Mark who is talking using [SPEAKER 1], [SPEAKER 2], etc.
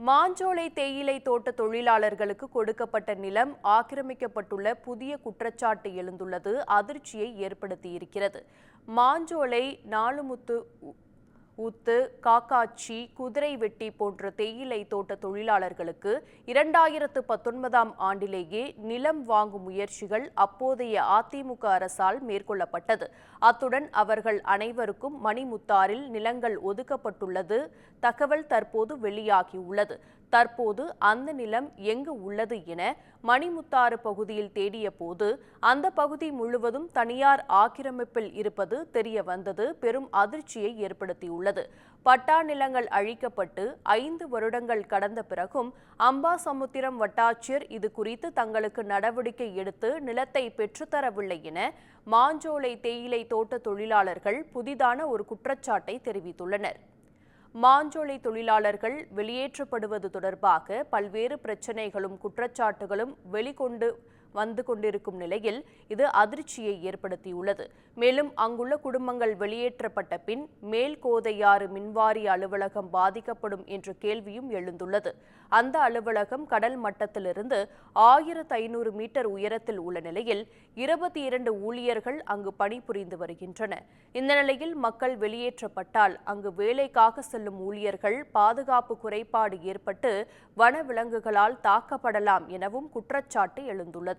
[SPEAKER 1] மாஞ்சோலை தேயிலை தோட்ட தொழிலாளர்களுக்கு கொடுக்கப்பட்ட நிலம் ஆக்கிரமிக்கப்பட்டுள்ள புதிய குற்றச்சாட்டு எழுந்துள்ளது அதிர்ச்சியை ஏற்படுத்தியிருக்கிறது. மாஞ்சோலை நாலுமுத்து ஊத்து, காக்காச்சி, குதிரைவெட்டி போன்ற தேயிலை தோட்ட தொழிலாளர்களுக்கு 2019ஆம் ஆண்டிலேயே நிலம் வாங்கும் முயற்சிகள் அப்போதைய அதிமுக அரசால் மேற்கொள்ளப்பட்டது. அத்துடன் அவர்கள் அனைவருக்கும் மணிமுத்தாறில் நிலங்கள் ஒதுக்கப்பட்டுள்ளது தகவல் தற்போது வெளியாகியுள்ளது. தற்போது அந்த நிலம் எங்கு உள்ளது என மணிமுத்தாறு பகுதியில் தேடிய போது அந்த பகுதி முழுவதும் தனியார் ஆக்கிரமிப்பில் இருப்பது தெரிய வந்தது பெரும் அதிர்ச்சியை ஏற்படுத்தியுள்ளது. பட்டா நிலங்கள் அழிக்கப்பட்டு 5 வருடங்கள் கடந்த பிறகும் அம்பாசமுத்திரம் வட்டாட்சியர் இது குறித்து தங்களுக்கு நடவடிக்கை எடுத்து நிலத்தை பெற்றுத்தரவில்லை என மாஞ்சோலை தேயிலை தோட்ட தொழிலாளர்கள் புதிதான ஒரு குற்றச்சாட்டை தெரிவித்துள்ளனர். மாஞ்சோலை தொழிலாளர்கள் வெளியேற்றப்படுவது தொடர்பாக பல்வேறு பிரச்சினைகளும் குற்றச்சாட்டுகளும் வெளிக்கொண்டு வந்து கொண்டிருக்கும் நிலையில் இது அதிர்ச்சியை ஏற்படுத்தியுள்ளது. மேலும் அங்குள்ள குடும்பங்கள் வெளியேற்றப்பட்ட பின் மேல்கோதையாறு மின்வாரிய அலுவலகம் பாதிக்கப்படும் என்ற கேள்வியும் எழுந்துள்ளது. அந்த அலுவலகம் கடல் மட்டத்திலிருந்து 1500 மீட்டர் உயரத்தில் உள்ள நிலையில் 22 ஊழியர்கள் அங்கு பணிபுரிந்து வருகின்றனர். இந்த நிலையில் மக்கள் வெளியேற்றப்பட்டால் அங்கு வேலைக்காக செல்லும் ஊழியர்கள் பாதுகாப்பு குறைபாடு ஏற்பட்டு வனவிலங்குகளால் தாக்கப்படலாம் எனவும் குற்றச்சாட்டு எழுந்துள்ளது.